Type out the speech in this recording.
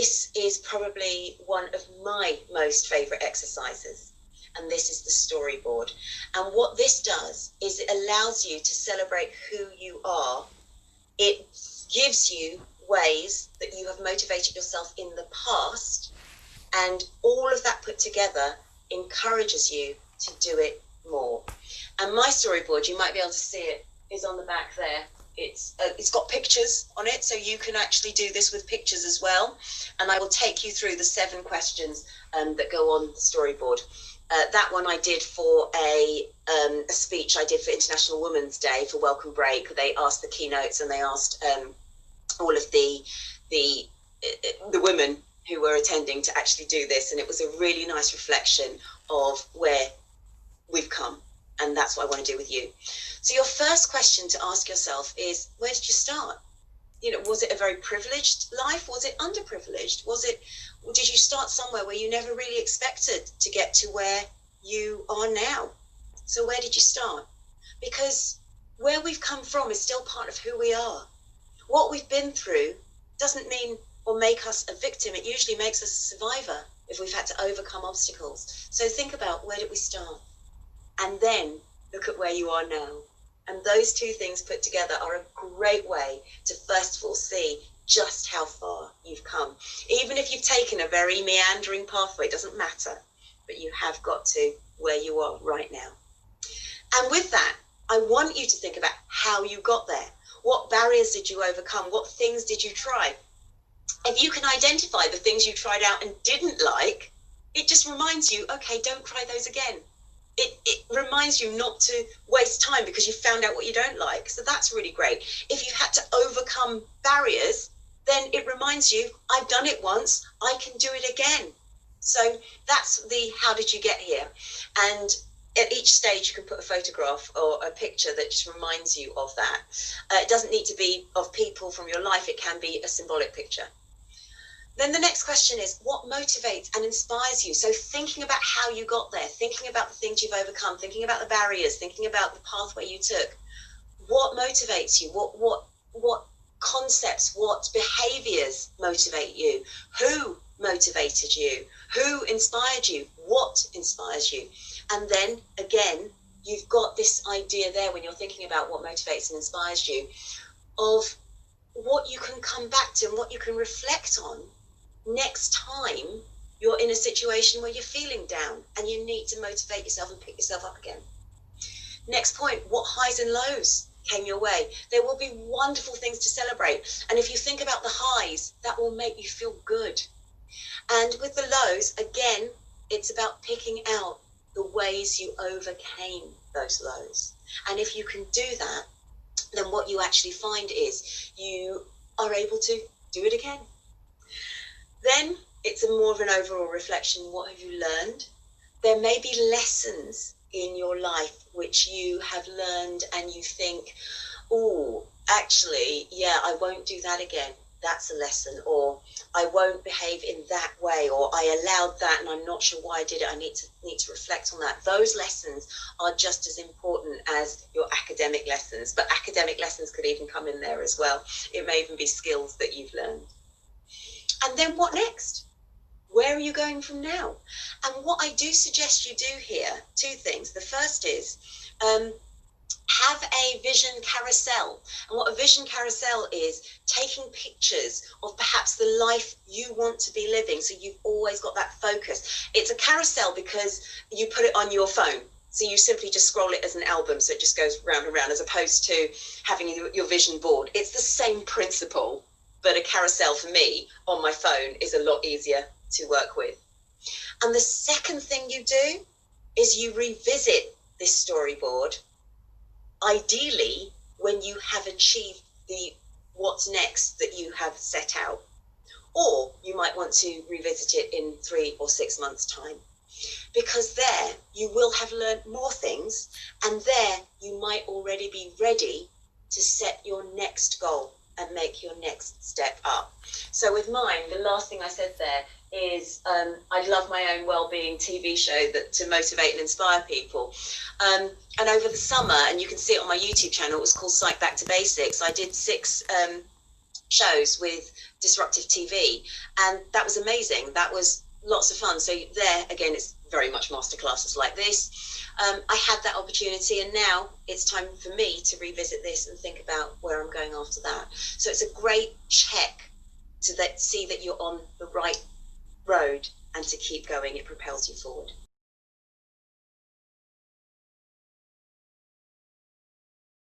this is probably one of my most favorite exercises. And this is the storyboard. And what this does is it allows you to celebrate who you are. It gives you ways that you have motivated yourself in the past, and all of that put together encourages you to do it more. And my storyboard, you might be able to see it, is on the back there. It's got pictures on it, so you can actually do this with pictures as well. And I will take you through the 7 questions that go on the storyboard. That one I did for a speech I did for International Women's Day for Welcome Break. They asked the keynotes, and they asked all of the women who were attending to actually do this, and it was a really nice reflection of where we've come, and that's what I want to do with you. So your first question to ask yourself is, where did you start? You know, was it a very privileged life? Was it underprivileged? Did you start somewhere where you never really expected to get to where you are now? So where did you start? Because where we've come from is still part of who we are. What we've been through doesn't mean or make us a victim. It usually makes us a survivor if we've had to overcome obstacles. So think about, where did we start? And then look at where you are now. And those 2 things put together are a great way to first of all see just how far you've come. Even if you've taken a very meandering pathway, it doesn't matter, but you have got to where you are right now. And with that, I want you to think about how you got there. What barriers did you overcome? What things did you try? If you can identify the things you tried out and didn't like, it just reminds you, okay, don't try those again. It reminds you not to waste time because you found out what you don't like. So that's really great. If you've had to overcome barriers, then it reminds you, I've done it once, I can do it again. So that's the how did you get here? And at each stage you can put a photograph or a picture that just reminds you of that. It doesn't need to be of people from your life, it can be a symbolic picture. Then the next question is, what motivates and inspires you? So thinking about how you got there, thinking about the things you've overcome, thinking about the barriers, thinking about the pathway you took. What motivates you? What concepts, what behaviors motivate you? Who motivated you? Who inspired you? What inspires you? And then again, you've got this idea there when you're thinking about what motivates and inspires you of what you can come back to and what you can reflect on next time you're in a situation where you're feeling down and you need to motivate yourself and pick yourself up again. Next point, what highs and lows came your way? There will be wonderful things to celebrate. And if you think about the highs, that will make you feel good. And with the lows, again, it's about picking out the ways you overcame those lows. And if you can do that, then what you actually find is you are able to do it again. Then it's more of an overall reflection. What have you learned? There may be lessons in your life which you have learned and you think, oh, actually, yeah, I won't do that again. That's a lesson. Or I won't behave in that way, or I allowed that and I'm not sure why I did it. I need to reflect on that. Those lessons are just as important as your academic lessons, but academic lessons could even come in there as well. It may even be skills that you've learned. And then what next? Where are you going from now? And what I do suggest you do here, 2 things. The first is have a vision carousel. And what a vision carousel is, taking pictures of perhaps the life you want to be living. So you've always got that focus. It's a carousel because you put it on your phone. So you simply just scroll it as an album. So it just goes round and round, as opposed to having your vision board. It's the same principle, but a carousel for me on my phone is a lot easier to work with. And the second thing you do is you revisit this storyboard, ideally when you have achieved the what's next that you have set out. Or you might want to revisit it in 3 or 6 months' time, because there you will have learned more things, and there you might already be ready to set your next goal and make your next step up. So with mine, the last thing I said there is I love my own wellbeing TV show to motivate and inspire people. And over the summer, and you can see it on my YouTube channel, it was called Psych Back to Basics. I did 6 shows with disruptive TV, and that was amazing. That was lots of fun. So there again, it's very much masterclasses like this. I had that opportunity, and now it's time for me to revisit this and think about where I'm going after that. So it's a great check to see that you're on the right road and to keep going. It propels you forward.